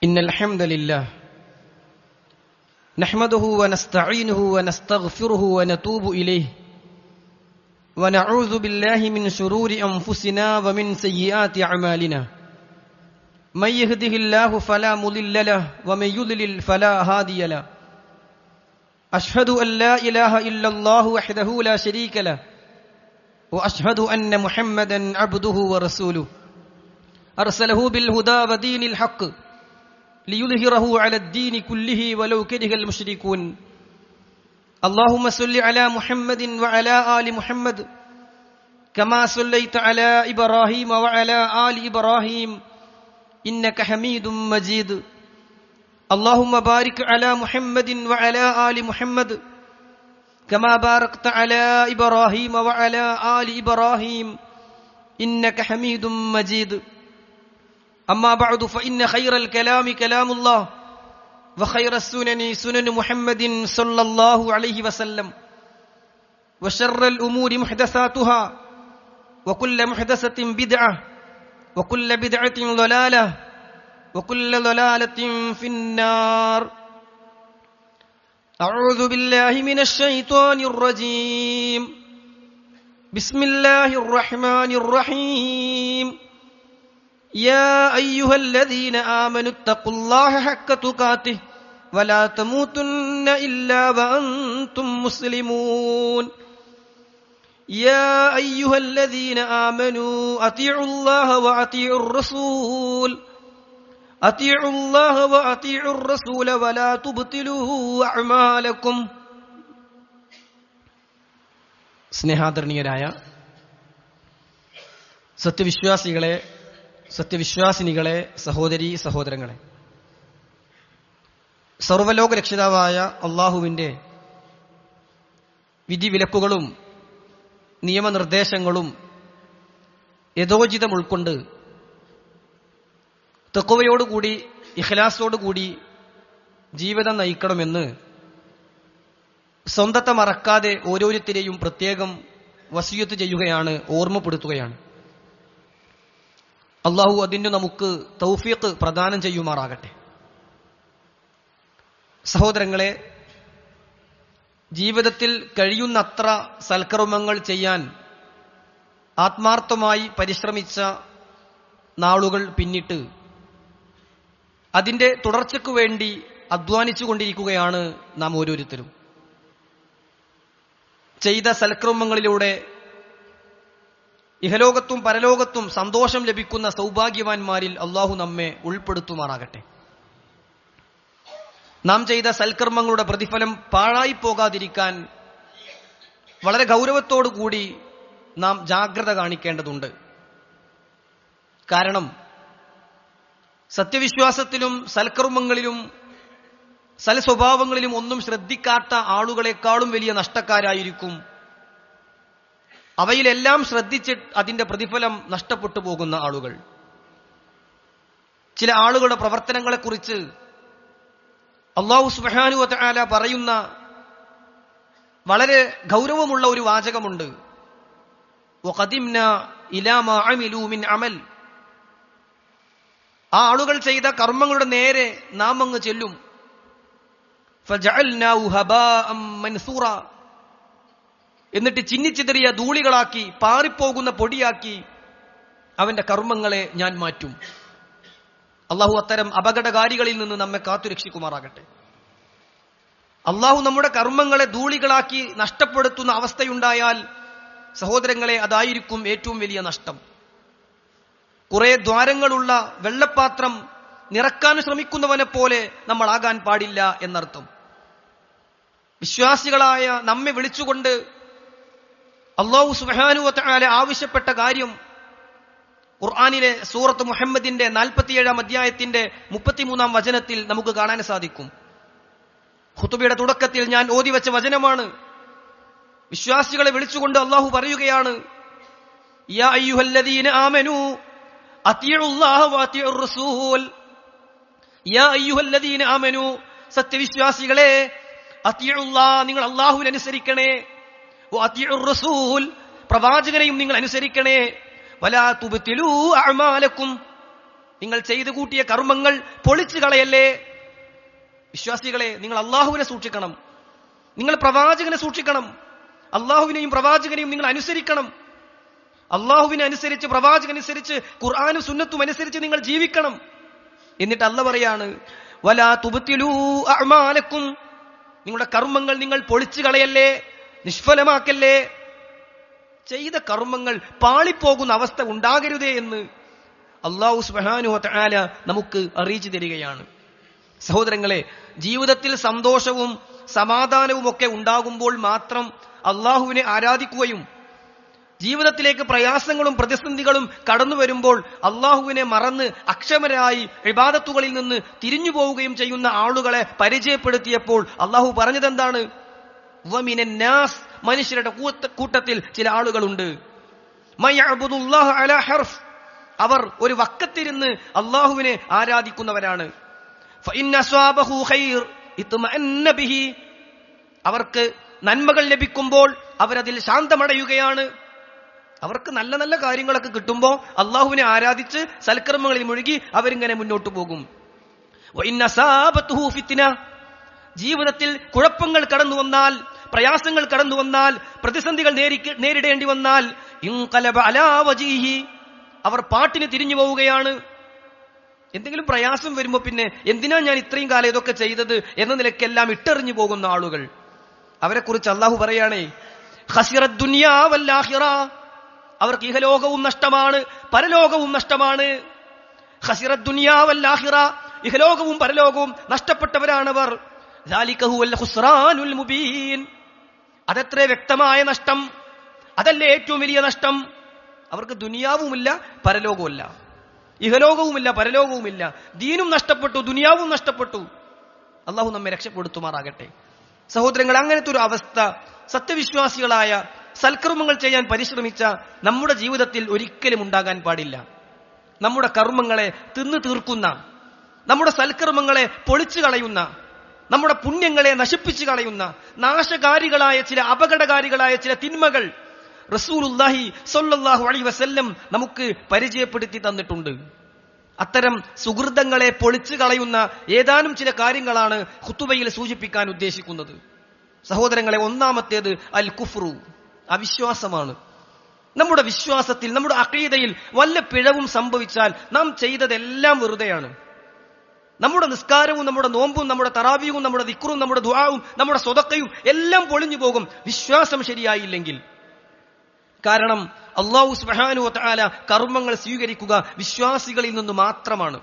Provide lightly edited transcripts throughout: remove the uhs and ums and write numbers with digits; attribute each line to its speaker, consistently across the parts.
Speaker 1: إن الحمد لله نحمده ونستعينه ونستغفره ونتوب إليه ونعوذ بالله من شرور أنفسنا ومن سيئات أعمالنا من يهده الله فلا مضل له ومن يضلل فلا هادي له أشهد أن لا إله إلا الله وحده لا شريك له وأشهد أن محمدا عبده ورسوله أرسله بالهدى ودين الحق ليظهره على الدين كله ولو كره المشركون اللهم صل على محمد وعلى آل محمد كما صليت على إبراهيم وعلى آل إبراهيم إنك حميد مجيد اللهم بارك على محمد وعلى آل محمد كما باركت على إبراهيم وعلى آل إبراهيم إنك حميد مجيد أما بعد فإن خير الكلام كلام الله وخير السنن سنن محمد صلى الله عليه وسلم وشر الأمور محدثاتها وكل محدثة بدعة وكل بدعة ضلالة وكل ضلالة في النار أعوذ بالله من الشيطان الرجيم بسم الله الرحمن الرحيم يا أيها الذين آمنوا اتقوا الله حق تقاته ولا تموتن إلا وأنتم مسلمون يا أيها الذين آمنوا أطيعوا الله وأطيعوا الرسول أطيعوا الله وأطيعوا الرسول ولا تبطلوا أعمالكم. സ്നേഹാദരണീയരായ സത്യവിശ്വാസികളെ, സത്യവിശ്വാസിനികളെ, സഹോദരീ സഹോദരങ്ങളെ, സർവ്വലോക രക്ഷിതാവായ അള്ളാഹുവിൻ്റെ വിധിവിലക്കുകളും നിയമനിർദ്ദേശങ്ങളും യഥോചിതം ഉൾക്കൊണ്ട് തഖ്വയോടുകൂടി ഇഖ്ലാസോടുകൂടി ജീവിതം നയിക്കണമെന്ന് സ്വന്തത്തെ മറക്കാതെ ഓരോരുത്തരെയും പ്രത്യേകം വസിയത്ത് ചെയ്യുകയാണ്, ഓർമ്മപ്പെടുത്തുകയാണ്. അള്ളാഹു അതിന് നമുക്ക് തൗഫീഖ് പ്രദാനം ചെയ്യുമാറാകട്ടെ. സഹോദരങ്ങളെ, ജീവിതത്തിൽ കഴിയുന്നത്ര സൽക്കർമ്മങ്ങൾ ചെയ്യാൻ ആത്മാർത്ഥമായി പരിശ്രമിച്ച നാളുകൾ പിന്നിട്ട് അതിൻ്റെ തുടർച്ചയ്ക്കു വേണ്ടി അധ്വാനിച്ചു കൊണ്ടിരിക്കുകയാണ് നാം ഓരോരുത്തരും. ചെയ്ത സൽക്കർമ്മങ്ങളിലൂടെ ഇഹലോകത്തും പരലോകത്തും സന്തോഷം ലഭിക്കുന്ന സൗഭാഗ്യവാന്മാരിൽ അള്ളാഹു നമ്മെ ഉൾപ്പെടുത്തുമാറാകട്ടെ. നാം ചെയ്ത സൽക്കർമ്മങ്ങളുടെ പ്രതിഫലം പാഴായി പോകാതിരിക്കാൻ വളരെ ഗൗരവത്തോടുകൂടി നാം ജാഗ്രത കാണിക്കേണ്ടതുണ്ട്. കാരണം സത്യവിശ്വാസത്തിലും സൽക്കർമ്മങ്ങളിലും സൽസ്വഭാവങ്ങളിലും ഒന്നും ശ്രദ്ധിക്കാത്ത ആളുകളെക്കാളും വലിയ നഷ്ടക്കാരായിരിക്കും അവയിലെല്ലാം ശ്രദ്ധിച്ച് അതിന്റെ പ്രതിഫലം നഷ്ടപ്പെട്ടു പോകുന്ന ആളുകൾ. ചില ആളുകളുടെ പ്രവർത്തനങ്ങളെക്കുറിച്ച് അല്ലാഹു സുബ്ഹാനഹു വ തആല പറയുന്ന വളരെ ഗൗരവമുള്ള ഒരു വാചകമുണ്ട്. വഖദിംനാ ഇലാ മാ അമിലൂ മിൻ അമൽ. ആ ആളുകൾ ചെയ്ത കർമ്മങ്ങളുടെ നേരെ നാം അങ്ങ് ചെല്ലും. ഫജഅൽനാഹു ഹബാഅം മൻസൂറ. എന്നിട്ട് ചിന്നിച്ചിതറിയ ധൂളികളാക്കി, പാറിപ്പോകുന്ന പൊടിയാക്കി അവന്റെ കർമ്മങ്ങളെ ഞാൻ മാറ്റും. അള്ളാഹു അത്തരം അപകടകാരികളിൽ നിന്ന് നമ്മെ കാത്തുരക്ഷിക്കുമാറാകട്ടെ. അള്ളാഹു നമ്മുടെ കർമ്മങ്ങളെ ധൂളികളാക്കി നഷ്ടപ്പെടുത്തുന്ന അവസ്ഥയുണ്ടായാൽ സഹോദരങ്ങളെ, അതായിരിക്കും ഏറ്റവും വലിയ നഷ്ടം. കുറെ ദ്വാരങ്ങളുള്ള വെള്ളപ്പാത്രം നിറക്കാൻ ശ്രമിക്കുന്നവനെ പോലെ നമ്മൾ ആകാൻ പാടില്ല എന്നർത്ഥം. വിശ്വാസികളായ നമ്മെ വിളിച്ചുകൊണ്ട് അല്ലാഹു സുബ്ഹാനഹു വ തആല ആവശ്യപ്പെട്ട കാര്യം ഖുർആനിലെ സൂറത്ത് മുഹമ്മദിന്റെ 47-ാം അധ്യായത്തിന്റെ 33-ാം വചനത്തിൽ നമുക്ക് കാണാൻ സാധിക്കും. ഖുതുബയുടെ തുടക്കത്തിൽ ഞാൻ ഓതിവെച്ച വചനമാണ്. വിശ്വാസികളെ വിളിച്ചുകൊണ്ട് അല്ലാഹു പറയുകയാണ്, യാ അയ്യുഹല്ലദീന ആമനൂ അത്തിഉല്ലാഹ വഅത്തിഉർ റസൂൽ. യാ അയ്യുഹല്ലദീന ആമനൂ, സത്യവിശ്വാസികളെ, അത്തിഉല്ലാഹ, നിങ്ങൾ അല്ലാഹുവിനെ അനുസരിക്കണേ, വഅത്തിഉർ റസൂൽ, പ്രവാചകനെയും നിങ്ങൾ അനുസരിക്കണേ, വലാ തുബ്തിലൂ അഅമാലക്കും, നിങ്ങൾ ചെയ്തു കൂട്ടിയ കർമ്മങ്ങൾ പൊളിച്ചു കളയല്ലേ. വിശ്വാസികളെ, നിങ്ങൾ അള്ളാഹുവിനെ സൂക്ഷിക്കണം, നിങ്ങൾ പ്രവാചകനെ സൂക്ഷിക്കണം, അള്ളാഹുവിനെയും പ്രവാചകനെയും നിങ്ങൾ അനുസരിക്കണം. അള്ളാഹുവിനെ അനുസരിച്ച്, പ്രവാചകനുസരിച്ച്, ഖുർആനും സുന്നത്തും അനുസരിച്ച് നിങ്ങൾ ജീവിക്കണം. എന്നിട്ട് അല്ലാഹു പറയാണ്, വലാ തുബ്തിലൂ അഅ്മാലക്കും, നിങ്ങളുടെ കർമ്മങ്ങൾ നിങ്ങൾ പൊളിച്ചു കളയല്ലേ, നിഷ്ഫലമാക്കല്ലേ. ചെയ്ത കർമ്മങ്ങൾ പാളിപ്പോകുന്ന അവസ്ഥ ഉണ്ടാകരുതേ എന്ന് അല്ലാഹു സുബ്ഹാനഹു വ തആല നമുക്ക് അറിയിച്ചു തരികയാണ്. സഹോദരങ്ങളെ, ജീവിതത്തിൽ സന്തോഷവും സമാധാനവും ഒക്കെ ഉണ്ടാകുമ്പോൾ മാത്രം അള്ളാഹുവിനെ ആരാധിക്കുകയും ജീവിതത്തിലേക്ക് പ്രയാസങ്ങളും പ്രതിസന്ധികളും കടന്നു വരുമ്പോൾ അള്ളാഹുവിനെ മറന്ന് അക്ഷമരായി ഇബാദത്തുകളിൽ നിന്ന് തിരിഞ്ഞു പോവുകയും ചെയ്യുന്ന ആളുകളെ പരിചയപ്പെടുത്തിയപ്പോൾ അള്ളാഹു പറഞ്ഞതെന്താണ്? വമിനന്നാസ്, മനുഷ്യരുടെ കൂട്ടത്തിൽ ചില ആളുകളുണ്ട്, മയഅ്ബുദുല്ലാഹ അലാ ഹർഫ്, അവർ ഒരു വക്കത്തിരുന്ന് അള്ളാഹുവിനെ ആരാധിക്കുന്നവരാണ്. ഫഇന്ന അസ്വാബഹു ഖൈർ ഇത്മഅന്ന ബിഹി, അവർക്ക് നന്മകൾ ലഭിക്കുമ്പോൾ അവരതിൽ ശാന്തമടയുകയാണ്. അവർക്ക് നല്ല നല്ല കാര്യങ്ങളൊക്കെ കിട്ടുമ്പോൾ അള്ളാഹുവിനെ ആരാധിച്ച് സൽക്കർമ്മങ്ങളിൽ മുഴുകി അവരിങ്ങനെ മുന്നോട്ട് പോകും. വഇന്ന അസാബതുഹു ഫിത്ന, ജീവിതത്തിൽ കുഴപ്പങ്ങൾ കടന്നു വന്നാൽ, പ്രയാസങ്ങൾ കടന്നു വന്നാൽ, പ്രതിസന്ധികൾ നേരിടേണ്ടി വന്നാൽ ഇൻഖലബ അലാ വജീഹി, അവർ പാട്ടിന് തിരിഞ്ഞു പോവുകയാണ്. എന്തെങ്കിലും പ്രയാസം വരുമ്പോ പിന്നെ എന്തിനാ ഞാൻ ഇത്രയും കാലം ഇതൊക്കെ ചെയ്തത് എന്ന നിലയ്ക്കെല്ലാം ഇട്ടെറിഞ്ഞു പോകുന്ന ആളുകൾ, അവരെ കുറിച്ച് അള്ളാഹു പറയാണേ, ഖസിറദ് ദുനിയാ വൽ ആഖിറ, അവർക്ക് ഇഹലോകവും നഷ്ടമാണ് പരലോകവും നഷ്ടമാണ്. ഖസിറദ് ദുനിയാ വൽ ആഖിറ, ഇഹലോകവും പരലോകവും നഷ്ടപ്പെട്ടവരാണവർ. ദാലിക ഹുവൽ ഖുസ്റാനുൽ മുബീൻ, അതത്രേ വ്യക്തമായ നഷ്ടം, അതല്ലേ ഏറ്റവും വലിയ നഷ്ടം. അവർക്ക് ദുനിയാവുമില്ല പരലോകവുമില്ല, ഇഹലോകവുമില്ല പരലോകവുമില്ല, ദീനും നഷ്ടപ്പെട്ടു ദുനിയാവും നഷ്ടപ്പെട്ടു. അള്ളാഹു നമ്മെ രക്ഷപ്പെടുത്തുമാറാകട്ടെ. സഹോദരങ്ങൾ, അങ്ങനത്തെ ഒരു അവസ്ഥ സത്യവിശ്വാസികളായ സൽക്കർമ്മങ്ങൾ ചെയ്യാൻ പരിശ്രമിച്ച നമ്മുടെ ജീവിതത്തിൽ ഒരിക്കലും ഉണ്ടാകാൻ പാടില്ല. നമ്മുടെ കർമ്മങ്ങളെ തിന്നു തീർക്കുന്ന, നമ്മുടെ സൽക്കർമ്മങ്ങളെ പൊളിച്ചു കളയുന്ന, നമ്മുടെ പുണ്യങ്ങളെ നശിപ്പിച്ചു കളയുന്ന നാശകാരികളായ ചില അപകടകാരികളായ ചില തിന്മകൾ റസൂലുള്ളാഹി സ്വല്ലല്ലാഹു അലൈഹി വസല്ലം നമുക്ക് പരിചയപ്പെടുത്തി തന്നിട്ടുണ്ട്. അത്തരം സുഹൃതങ്ങളെ പൊളിച്ചു കളയുന്ന ഏതാനും ചില കാര്യങ്ങളാണ് ഖുതുബയിൽ സൂചിപ്പിക്കാൻ ഉദ്ദേശിക്കുന്നത്. സഹോദരങ്ങളെ, ഒന്നാമത്തേത് അൽ കുഫ്റു, അവിശ്വാസമാണ്. നമ്മുടെ വിശ്വാസത്തിൽ, നമ്മുടെ അഖീദയിൽ വല്ല പിഴവും സംഭവിച്ചാൽ നാം ചെയ്തതെല്ലാം വെറുതെയാണ്. നമ്മുടെ നിസ്കാരവും നമ്മുടെ നോമ്പും നമ്മുടെ തറാവീഹും നമ്മുടെ ദിക്റും നമ്മുടെ ദുആവും നമ്മുടെ സ്വതക്കയും എല്ലാം പൊളിഞ്ഞു പോകും വിശ്വാസം ശരിയായില്ലെങ്കിൽ. കാരണം അല്ലാഹു സുബ്ഹാനഹു വ തആല കർമ്മങ്ങൾ സ്വീകരിക്കുക വിശ്വാസികളിൽ നിന്ന് മാത്രമാണ്.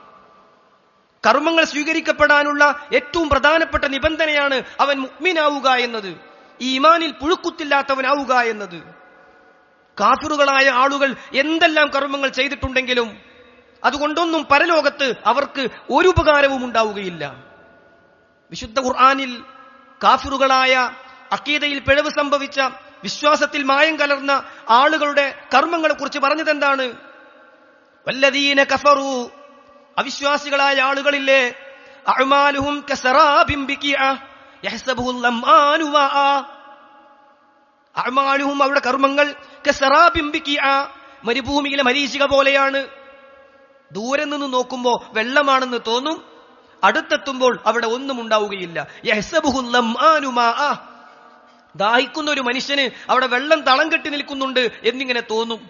Speaker 1: കർമ്മങ്ങൾ സ്വീകരിക്കപ്പെടാനുള്ള ഏറ്റവും പ്രധാനപ്പെട്ട നിബന്ധനയാണ് അവൻ മുഅ്മിനാവുക എന്നത്, ഈമാനിൽ പുഴുക്കുത്തില്ലാത്തവനാവുക എന്നത്. കാഫിറുകളായ ആളുകൾ എന്തെല്ലാം കർമ്മങ്ങൾ ചെയ്തിട്ടുണ്ടെങ്കിലും അതുകൊണ്ടൊന്നും പരലോകത്ത് അവർക്ക് ഒരു ഉപകാരവും ഉണ്ടാവുകയില്ല. വിശുദ്ധ ഖുർആനിൽ കാഫിറുകളായ, അഖീദയിൽ പിഴവ് സംഭവിച്ച, വിശ്വാസത്തിൽ മായം കലർന്ന ആളുകളുടെ കർമ്മങ്ങളെ കുറിച്ച് പറഞ്ഞതെന്താണ്? വല്ലദീന കഫറു, അവിശ്വാസികളായ ആളുകളില്ലേ, അഅ്മാലുഹും കസറാബിൻ ബിഖിഅ യഹ്സബുഹുൽ ലംആനു മാഅ, അഅ്മാലുഹും, അവരുടെ കർമ്മങ്ങൾ കസറാബിൻ ബിഖിഅ, മരുഭൂമിയിലെ മരീചിക പോലെയാണ്. ദൂരെ നിന്ന് നോക്കുമ്പോ വെള്ളമാണെന്ന് തോന്നും, അടുത്തെത്തുമ്പോൾ അവിടെ ഒന്നും ഉണ്ടാവുകയില്ല. യഹ്സബുഹുൽ ലംആനു മാഅ, ദാഹിക്കുന്ന ഒരു മനുഷ്യന് അവിടെ വെള്ളം തളം കെട്ടി നിൽക്കുന്നുണ്ട് എന്നിങ്ങനെ തോന്നും.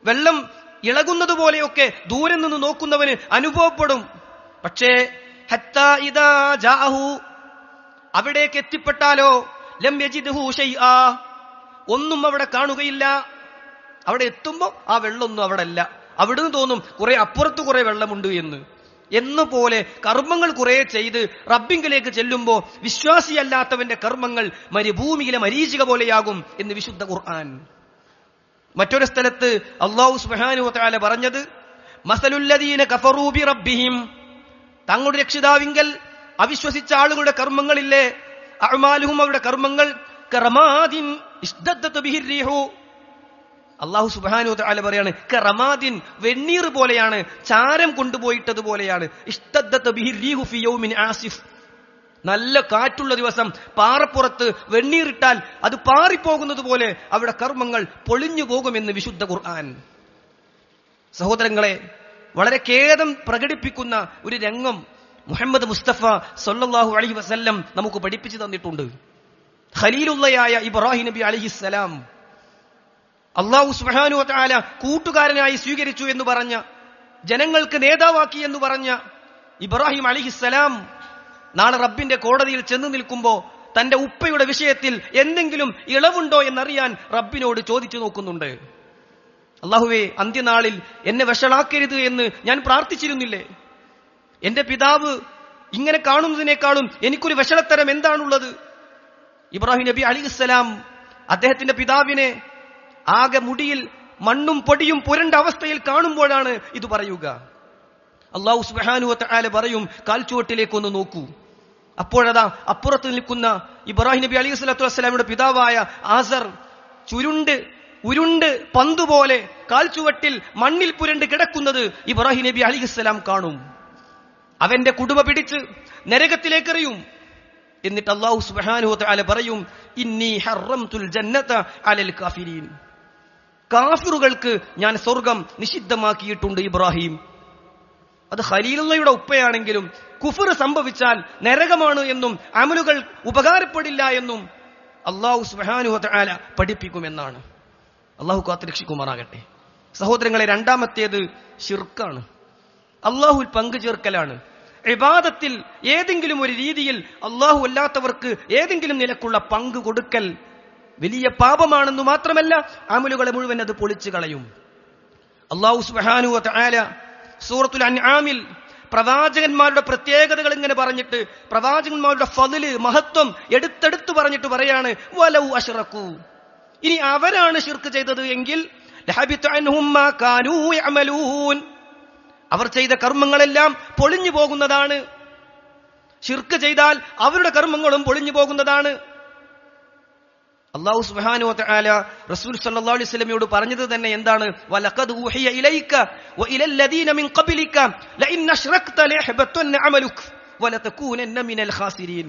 Speaker 1: വെള്ളം ഇളകുന്നത് പോലെയൊക്കെ ദൂരെ നിന്ന് നോക്കുന്നവന് അനുഭവപ്പെടും. പക്ഷേ ഹത്താ ഇദാ ജാഅഹു, അവിടേക്ക് എത്തിപ്പെട്ടാലോ, ലം യജിദ്ഹു ശൈആ, ഒന്നും അവിടെ കാണുകയില്ല. അവിടെ എത്തുമ്പോ ആ വെള്ളമൊന്നും അവിടെ അല്ല. അവിടുന്ന് തോന്നും കുറെ അപ്പുറത്ത് കുറെ വെള്ളമുണ്ട് എന്ന് പോലെ കർമ്മങ്ങൾ കുറെ ചെയ്ത് റബ്ബിങ്കിലേക്ക് ചെല്ലുമ്പോ വിശ്വാസിയല്ലാത്തവന്റെ കർമ്മങ്ങൾ മരുഭൂമിയിലെ മരീചിക പോലെയാകും എന്ന് വിശുദ്ധ ഖുർആൻ. മറ്റൊരു സ്ഥലത്ത് അല്ലാഹു സുബ്ഹാനഹു വ തആല പറഞ്ഞത്, മസലുൽ ലദീന കഫറൂ ബി റബ്ബിഹിം, തങ്ങളുടെ രക്ഷിതാവിങ്കൽ അവിശ്വസിച്ച ആളുകളുടെ കർമ്മങ്ങളില്ലേ, അഅ്മാലുഹും, അവരുടെ കർമ്മങ്ങൾ കറമാദിൻ ഇസ്തദ്ദത ബിഹിർ റീഹു, അല്ലാഹു സുബ്ഹാനഹു വ തആല പറയാണ്, കറമാദിൻ, വെണ്ണീർ പോലെയാണ്, ചാരം കൊണ്ടുപോയിട്ടതുപോലെയാണ്. ഇസ്തദ്ദത ബിഹിർ റീഹു ഫി യൗമിൻ ആസിഫ്, നല്ല കാറ്റുള്ള ദിവസം പാറപ്പുറത്ത് വെണ്ണീറിട്ടാൽ അത് പാറിപ്പോകുന്നത് പോലെ അവിടെ കർമ്മങ്ങൾ പൊളിഞ്ഞു പോകുമെന്ന് വിശുദ്ധ ഖുർആൻ. സഹോദരങ്ങളെ, വളരെ ഖേദം പ്രകടിപ്പിക്കുന്ന ഒരു രംഗം മുഹമ്മദ് മുസ്തഫ സല്ലല്ലാഹു അലൈഹി വസല്ലം നമുക്ക് പഠിപ്പിച്ചു തന്നിട്ടുണ്ട്. ഖലീലുള്ളയായ ഇബ്രാഹിം നബി അലൈഹിസ്സലാം അല്ലാഹു സുബ്ഹാനഹു വ തആല കൂട്ടുകാരനായി സ്വീകരിച്ചു എന്ന് പറഞ്ഞ, ജനങ്ങൾക്ക് നേതാവാക്കി എന്ന് പറഞ്ഞ ഇബ്രാഹിം അലൈഹിസ്സലാം നാളെ റബ്ബിന്റെ കോടതിയിൽ ചെന്ന് നിൽക്കുമ്പോ തന്റെ ഉപ്പയുടെ വിഷയത്തിൽ എന്തെങ്കിലും ഇളവുണ്ടോ എന്നറിയാൻ റബ്ബിനോട് ചോദിച്ചു നോക്കുന്നുണ്ട്. അല്ലാഹുവേ, അന്ത്യനാളിൽ എന്നെ വഷളാക്കരുത് എന്ന് ഞാൻ പ്രാർത്ഥിച്ചിരുന്നില്ലേ? എന്റെ പിതാവ് ഇങ്ങനെ കാണുന്നതിനേക്കാളും എനിക്കൊരു വഷളത്തരം എന്താണുള്ളത്? ഇബ്രാഹിം നബി അലൈഹിസ്സലാം അദ്ദേഹത്തിന്റെ പിതാവിനെ ആകെ മുടിയിൽ മണ്ണും പൊടിയും പുരണ്ട അവസ്ഥയിൽ കാണുമ്പോഴാണ് ഇത് പറയുക. അല്ലാഹു സുബ്ഹാനഹു വ തആല പറയും, കാൽച്ചുവട്ടിലേക്കൊന്ന് നോക്കൂ. അപ്പോഴതാ അപ്പുറത്ത് നിൽക്കുന്ന ഇബ്രാഹിം നബി അലൈഹി സ്വലാത്തു വസ്സലാമിയുടെ പിതാവായ ആസർ ഉരുണ്ട് പന്തുപോലെ കാൽച്ചുവട്ടിൽ മണ്ണിൽ പുരണ്ട് കിടക്കുന്നത് ഇബ്രാഹിം നബി അലൈഹിസ്സലാം കാണും. അവന്റെ കുടുമ പിടിച്ച് നരകത്തിലേക്കെറിയും. എന്നിട്ട് അല്ലാഹു സുബ്ഹാനഹു വ തആല പറയും, ഇന്നി ഹറംതുൽ ജന്നത അലൽ കാഫിരീൻ, കാഫിറുകൾക്ക് ഞാൻ സ്വർഗം നിഷിദ്ധമാക്കിയിട്ടുണ്ട് ഇബ്രാഹിം. അത് ഖലീലുള്ളയുടെ ഉപ്പയാണെങ്കിലും കുഫർ സംഭവിച്ചാൽ നരകമാണ് എന്നും അമലുകൾ ഉപകാരപ്പെടില്ല എന്നും അല്ലാഹു സുബ്ഹാനഹു വ തആല പഠിപ്പിക്കുമെന്നാണ്. അല്ലാഹു കാത്തുരക്ഷിക്കുമാറാകട്ടെ. സഹോദരങ്ങളെ, രണ്ടാമത്തേത് ശിർക്കാണ്, അല്ലാഹുവിൽ പങ്കു ചേർക്കലാണ്. ഇബാദത്തിൽ ഏതെങ്കിലും ഒരു രീതിയിൽ അല്ലാഹു അല്ലാത്തവർക്ക് ഏതെങ്കിലും നിലക്കുള്ള പങ്ക് കൊടുക്കൽ വലിയ പാപമാണെന്ന് മാത്രമല്ല, അമലുകളെ മുഴുവൻ അത് പൊളിച്ചു കളയും. അല്ലാഹു സുബ്ഹാനഹു വ തആല സൂറത്തുൽ അൻആമിൽ പ്രവാചകന്മാരുടെ പ്രത്യേകതകൾ ഇങ്ങനെ പറഞ്ഞിട്ട്, പ്രവാചകന്മാരുടെ ഫളില്, മഹത്വം എടുത്തെടുത്ത് പറഞ്ഞിട്ട് പറയാണ്, വലൗ അശ്റകൂ, ഇനി അവരാണ് ശിർക്ക് ചെയ്തത് എങ്കിൽ ലഹബിത അൻഹും മാ കാനൂ യഅമലൂൻ, അവർ ചെയ്ത കർമ്മങ്ങളെല്ലാം പൊളിഞ്ഞു പോകുന്നതാണ്. ശിർക്ക് ചെയ്താൽ അവരുടെ കർമ്മങ്ങളും പൊളിഞ്ഞു പോകുന്നതാണ്. അല്ലാഹു സുബ്ഹാനഹു വ തആല റസൂൽ സല്ലല്ലാഹു അലൈഹി വസല്ലമയോട് പറഞ്ഞത് തന്നെ എന്താണ്? വലഖദ് ഊഹിയ ഇലൈക വഇലൽ ലദീന മിൻ ഖബ്ലിക ലഇൻ അശ്റക്ത ലയഹ്ബതന്ന അമലുക വലതകൂനന്ന മിനൽ ഖാസിരീൻ.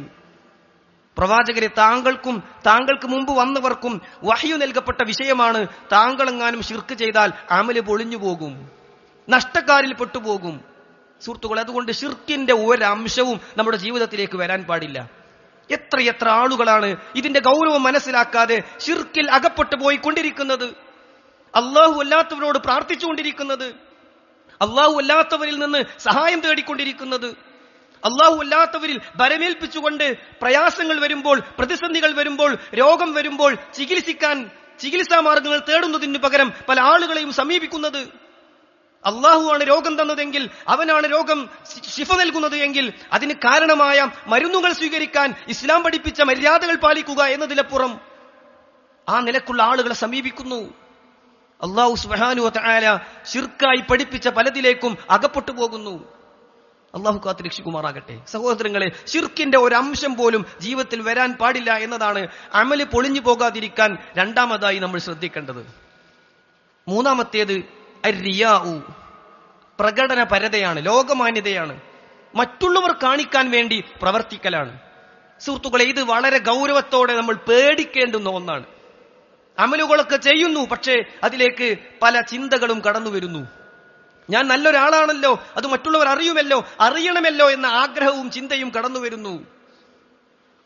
Speaker 1: പ്രവാചകരെ, താങ്കൾക്ക് മുമ്പ് വന്നവർക്കും വഹ്യു നൽകപ്പെട്ട വിഷയമാണ്, താങ്കളെങ്ങാനും ശിർക്ക് ചെയ്താൽ അമല് പൊളിഞ്ഞു പോകും, നഷ്ടക്കാരിൽ പെട്ടുപോകും. സുഹൃത്തുക്കളെ, അതുകൊണ്ട് ശിർക്കിന്റെ ഒരംശവും നമ്മുടെ ജീവിതത്തിലേക്ക് വരാൻ പാടില്ല. എത്രയെത്ര ആളുകളാണ് ഇതിന്റെ ഗൗരവം മനസ്സിലാക്കാതെ ശിർക്കിൽ അകപ്പെട്ടു പോയിക്കൊണ്ടിരിക്കുന്നത്, അല്ലാഹു അല്ലാത്തവരോട് പ്രാർത്ഥിച്ചുകൊണ്ടിരിക്കുന്നത്, അല്ലാഹു അല്ലാത്തവരിൽ നിന്ന് സഹായം തേടിക്കൊണ്ടിരിക്കുന്നത്, അല്ലാഹു അല്ലാത്തവരിൽ ബരമേൽപ്പിച്ചുകൊണ്ട് പ്രയാസങ്ങൾ വരുമ്പോൾ, പ്രതിസന്ധികൾ വരുമ്പോൾ, രോഗം വരുമ്പോൾ ചികിത്സാ മാർഗങ്ങൾ തേടുന്നതിന് പകരം പല ആളുകളെയും സമീപിക്കുന്നത്. അല്ലാഹു ആണ് രോഗം തന്നതെങ്കിൽ, അവനാണ് രോഗം ശിഫ നൽകുന്നത് എങ്കിൽ അതിന് കാരണമായ മരുന്നുകൾ സ്വീകരിക്കാൻ ഇസ്ലാം പഠിപ്പിച്ച മര്യാദകൾ പാലിക്കുക എന്നതിലപ്പുറം ആ നിലക്കുള്ള ആളുകളെ സമീപിക്കുന്നു. അല്ലാഹു സുബ്ഹാനഹു വ തആല ശിർക്കായി പഠിപ്പിച്ച പലതിലേക്കും അകപ്പെട്ടു പോകുന്നു. അല്ലാഹു കാത്ത് രക്ഷിക്കുമാറാകട്ടെ. സഹോദരങ്ങളെ, ശിർക്കിന്റെ ഒരംശം പോലും ജീവിതത്തിൽ വരാൻ പാടില്ല എന്നതാണ് അമല് പൊളിഞ്ഞു പോകാതിരിക്കാൻ രണ്ടാമതായി നമ്മൾ ശ്രദ്ധിക്കേണ്ടത്. മൂന്നാമത്തേത് അർറിയാഉ, പ്രകടനപരതയാണ്, ലോകമാന്യതയാണ്, മറ്റുള്ളവർ കാണിക്കാൻ വേണ്ടി പ്രവർത്തിക്കലാണ്. സുഹൃത്തുക്കളെ, ഇത് വളരെ ഗൗരവത്തോടെ നമ്മൾ പേടിക്കേണ്ടുന്ന ഒന്നാണ്. അമലുകളൊക്കെ ചെയ്യുന്നു, പക്ഷേ അതിലേക്ക് പല ചിന്തകളും കടന്നു വരുന്നു. ഞാൻ നല്ലൊരാളാണല്ലോ, അത് മറ്റുള്ളവർ അറിയണമല്ലോ എന്ന ആഗ്രഹവും ചിന്തയും കടന്നു വരുന്നു.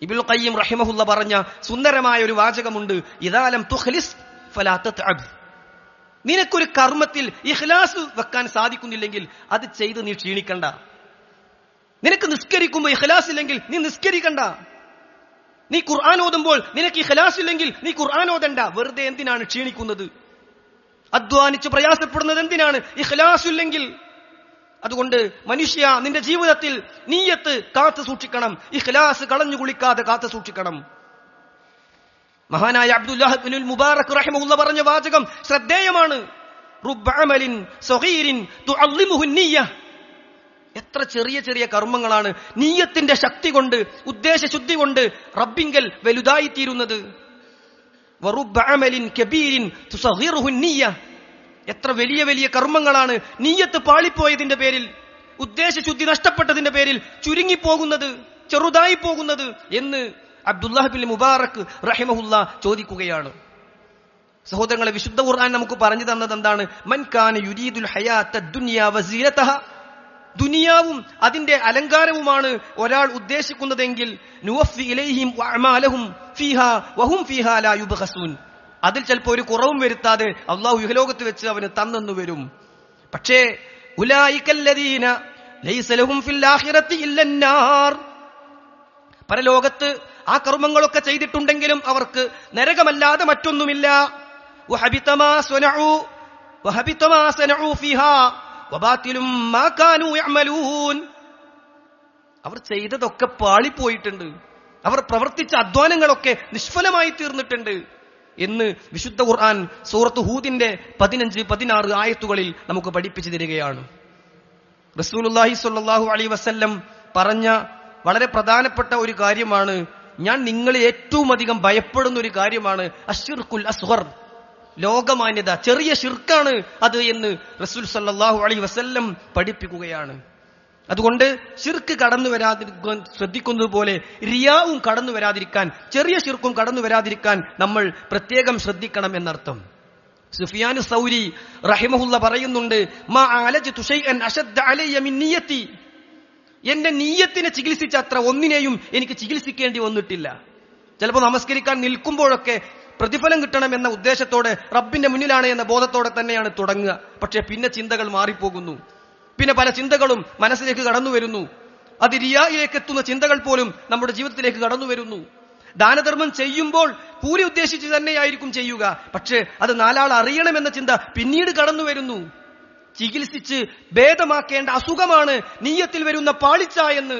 Speaker 1: ഇബ്നുൽ ഖയ്യിം റഹിമഹുല്ല പറഞ്ഞ സുന്ദരമായ ഒരു വാചകമുണ്ട്, ഇദാ ലം തുഖ്ലിസ് ഫലാ തത്അബ്. നിനക്കൊരു കർമ്മത്തിൽ ഇഖ്ലാസ് വെക്കാൻ സാധിക്കുന്നില്ലെങ്കിൽ അത് ചെയ്ത് നീ ക്ഷീണിക്കണ്ട. നിനക്ക് നിസ്കരിക്കുമ്പോൾ ഇഖ്ലാസ് ഇല്ലെങ്കിൽ നീ നിസ്കരിക്കണ്ട. നീ ഖുർആൻ ഓതുമ്പോൾ നിനക്ക് ഇഖ്ലാസ് ഇല്ലെങ്കിൽ നീ ഖുർആൻ ഓതണ്ട. വെറുതെ എന്തിനാണ് ക്ഷീണിക്കുന്നത്? അധ്വാനിച്ച് പ്രയാസപ്പെടുന്നത് എന്തിനാണ് ഇഖ്ലാസ് ഇല്ലെങ്കിൽ? അതുകൊണ്ട് മനുഷ്യ, നിന്റെ ജീവിതത്തിൽ നിയ്യത്ത് കാത്തു സൂക്ഷിക്കണം, ഇഖ്ലാസ് കളഞ്ഞു കുളിക്കാതെ കാത്തു സൂക്ഷിക്കണം. മഹാനായ അബ്ദുല്ലാഹ് ഇബ്നുൽ മുബാറക് റഹിമഹുല്ല പറഞ്ഞ വാചകം ശ്രദ്ധേയമാണ്. റുബ്ബ അമലിൻ സഗീരിൻ തുഅല്ലിമുഹു നിയ്യ. എത്ര ചെറിയ ചെറിയ കർമ്മങ്ങളാണ് നിയ്യത്തിന്റെ ശക്തി കൊണ്ട്, ഉദ്ദേശശുദ്ധി കൊണ്ട് റബ്ബിങ്കൽ വലുതായി തീരുന്നത്. വറുബ്ബ അമലിൻ കബീരിൻ തുസഗിറുഹു നിയ്യ. എത്ര വലിയ വലിയ കർമ്മങ്ങളാണ് നിയ്യത്ത് പാളിപ്പോയതിന്റെ പേരിൽ, ഉദ്ദേശശുദ്ധി നഷ്ടപ്പെട്ടതിന്റെ പേരിൽ ചുരുങ്ങിപ്പോകുന്നത്, ചെറുതായി പോകുന്നത് എന്ന് അബ്ദുല്ലാഹ് ഇബ്നുൽ മുബാറക് റഹിമഹുല്ല ചോദിക്കുകയാണ്. സഹോദരങ്ങളെ, വിശുദ്ധ ഖുർആൻ നമുക്ക് പറഞ്ഞു തന്നത് എന്താണ്? മൻ കാന യുരീദുൽ ഹയാത്തദ് ദുനിയ വസീനതഹ, ദുനിയാവും അതിന്റെ അലങ്കാരവുമാണ് ഒരാൾ ഉദ്ദേശിക്കുന്നതെങ്കിൽ നുവഫി ഇലൈഹിം വഅമാലഹും ഫീഹാ വഹും ഫീഹാ ലാ യുബ്ഖസൂൻ, അതിൽ ചിലപ്പോൾ ഒരു കുറവും വരുത്താതെ അള്ളാഹു ഇഹലോകത്ത് വെച്ച് അവന് തന്നെന്നു വരും. പക്ഷേ ഉലൈകല്ലദീന ലൈസ ലഹും ഫിൽ ആഖിറതി ഇല്ലന്നാർ, പരലോകത്ത് ആ കർമ്മങ്ങളൊക്കെ ചെയ്തിട്ടുണ്ടെങ്കിലും അവർക്ക് നരകമല്ലാതെ മറ്റൊന്നുമില്ല. വഹബിത മാ സനഉ ഫീഹാ വബാതിലും മാ കാനൂ യഅമലൂൻ, അവർ ചെയ്തതൊക്കെ പാളിപ്പോയിട്ടുണ്ട്, അവർ പ്രവർത്തിച്ച അധ്വാനങ്ങളൊക്കെ നിഷ്ഫലമായി തീർന്നിട്ടുണ്ട് എന്ന് വിശുദ്ധ ഖുർആൻ സൂറത്ത് ഹൂദിന്റെ 15-16 ആയത്തുകളിൽ നമുക്ക് പഠിപ്പിച്ചു തരികയാണ്. റസൂലുള്ളാഹി സ്വല്ലല്ലാഹു അലൈഹി വസല്ലം പറഞ്ഞ വളരെ പ്രധാനപ്പെട്ട ഒരു കാര്യമാണ്, ഞാൻ നിങ്ങളെ ഏറ്റവും അധികം ഭയപ്പെടുന്ന ഒരു കാര്യമാണ് അശ്ശിർക്കുൽ അസ്ഗർ, ലോകമാന്യത, ചെറിയ ശിർക്കാണ് അത് എന്ന് റസൂൽ സല്ലല്ലാഹു അലൈഹി വസല്ലം പഠിപ്പിക്കുകയാണ്. അതുകൊണ്ട് ശിർക്ക് കടന്നു വരാതിരിക്കാൻ ശ്രദ്ധിക്കുന്നത് പോലെ റിയാവും കടന്നു വരാതിരിക്കാൻ, ചെറിയ ശിർക്കും കടന്നു വരാതിരിക്കാൻ നമ്മൾ പ്രത്യേകം ശ്രദ്ധിക്കണം എന്നർത്ഥം. സുഫിയാൻ സൗരി റഹിമഹുല്ല പറയുന്നുണ്ട്, മാ അലജ്തു ശൈഅൻ അശദ്ദ അലയ്യ മിൻ നിയ്യതി, എന്റെ നീയത്തിനെ ചികിത്സിച്ച അത്ര ഒന്നിനെയും എനിക്ക് ചികിത്സിക്കേണ്ടി വന്നിട്ടില്ല. ചിലപ്പോൾ നമസ്കരിക്കാൻ നിൽക്കുമ്പോഴൊക്കെ പ്രതിഫലം കിട്ടണം എന്ന ഉദ്ദേശത്തോടെ റബ്ബിന്റെ മുന്നിലാണ് എന്ന ബോധത്തോടെ തന്നെയാണ് തുടങ്ങുക. പക്ഷെ പിന്നെ ചിന്തകൾ മാറിപ്പോകുന്നു, പിന്നെ പല ചിന്തകളും മനസ്സിലേക്ക് കടന്നു വരുന്നു. അത് റിയായിലേക്ക് എത്തുന്ന ചിന്തകൾ പോലും നമ്മുടെ ജീവിതത്തിലേക്ക് കടന്നു വരുന്നു. ദാനധർമ്മം ചെയ്യുമ്പോൾ കൂലി ഉദ്ദേശിച്ച് തന്നെയായിരിക്കും ചെയ്യുക, പക്ഷേ അത് നാലാൾ അറിയണമെന്ന ചിന്ത പിന്നീട് കടന്നു വരുന്നു. ചികിത്സിച്ച് ഭേദമാക്കേണ്ട അസുഖമാണ് നീയത്തിൽ വരുന്ന പാളിച്ച എന്ന്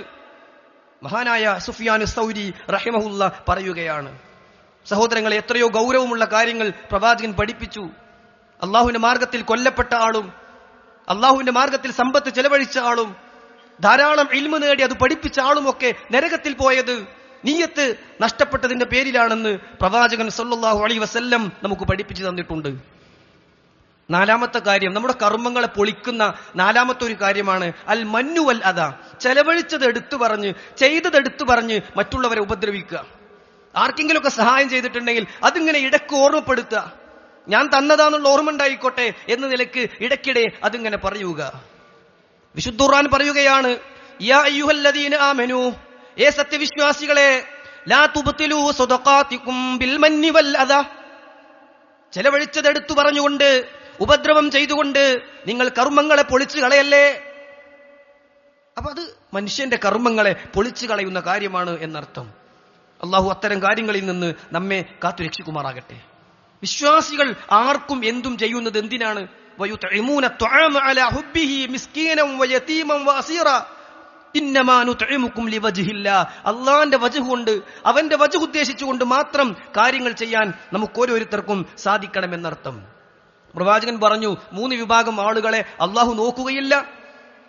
Speaker 1: മഹാനായ സുഫിയാൻ സൗരി റഹിമഹുല്ല പറയുകയാണ്. സഹോദരങ്ങളെ, എത്രയോ ഗൗരവമുള്ള കാര്യങ്ങൾ പ്രവാചകൻ പഠിപ്പിച്ചു. അള്ളാഹുവിന്റെ മാർഗത്തിൽ കൊല്ലപ്പെട്ട ആളും അള്ളാഹുവിന്റെ മാർഗത്തിൽ സമ്പത്ത് ചെലവഴിച്ച ആളും ധാരാളം ഇൽമ് നേടി അത് പഠിപ്പിച്ച ആളുമൊക്കെ നരകത്തിൽ പോയത് നീയത്ത് നഷ്ടപ്പെട്ടതിന്റെ പേരിലാണെന്ന് പ്രവാചകൻ സല്ലല്ലാഹു അലൈഹി വസല്ലം നമുക്ക് പഠിപ്പിച്ചു തന്നിട്ടുണ്ട്. നാലാമത്തെ കാര്യം, നമ്മുടെ കർമ്മങ്ങളെ പൊളിക്കുന്ന നാലാമത്തെ ഒരു കാര്യമാണ് അൽ മന്നു വൽ അദ, ചെലവഴിച്ചത് എടുത്തു പറഞ്ഞ്, ചെയ്തത് എടുത്തു പറഞ്ഞ് മറ്റുള്ളവരെ ഉപദ്രവിക്കുക. ആർക്കെങ്കിലുമൊക്കെ സഹായം ചെയ്തിട്ടുണ്ടെങ്കിൽ അതിങ്ങനെ ഇടയ്ക്ക് ഓർമ്മപ്പെടുത്തുക, ഞാൻ തന്നതാന്നുള്ള ഓർമ്മ ഉണ്ടായിക്കോട്ടെ എന്ന നിലയ്ക്ക് ഇടയ്ക്കിടെ അതിങ്ങനെ പറയുക. വിശുദ്ധ ഖുർആൻ പറയുകയാണ്, യാ അയ്യുഹല്ലദീന ആമനൂ, ഏ സത്യവിശ്വാസികളെ, ലാ തുബ്തിലൂ സദഖാതികും ബിൽ മന്നി വൽ അദ, ചെലവഴിച്ചത് എടുത്തു പറഞ്ഞുകൊണ്ട്, ഉപദ്രവം ചെയ്തുകൊണ്ട് നിങ്ങൾ കർമ്മങ്ങളെ പൊളിച്ചു കളയല്ലേ. അപ്പൊ അത് മനുഷ്യന്റെ കർമ്മങ്ങളെ പൊളിച്ചു കളയുന്ന കാര്യമാണ് എന്നർത്ഥം. അള്ളാഹു അത്തരം കാര്യങ്ങളിൽ നിന്ന് നമ്മെ കാത്തുരക്ഷിക്കുമാറാകട്ടെ. വിശ്വാസികൾ ആർക്കും എന്തും ചെയ്യുന്നത് എന്തിനാണ്? വയുത്ഇമൂന തുആമ അലാ ഹുബ്ബിഹി മിസ്കീനൻ വയതീമൻ വഅസീറ ഇന്നമാ നുത്ഇമുകും ലിവജ്ഹില്ലാ, അല്ലാഹുവിന്റെ വജ്ഹ് കൊണ്ട്, അവന്റെ വജ്ഹ് ഉദ്ദേശിച്ചുകൊണ്ട് മാത്രം കാര്യങ്ങൾ ചെയ്യാൻ നമുക്ക് ഓരോരുത്തർക്കും സാധിക്കണമെന്നർത്ഥം. പ്രവാചകൻ പറഞ്ഞു, 3 വിഭാഗം ആളുകളെ അള്ളാഹു നോക്കുകയില്ല,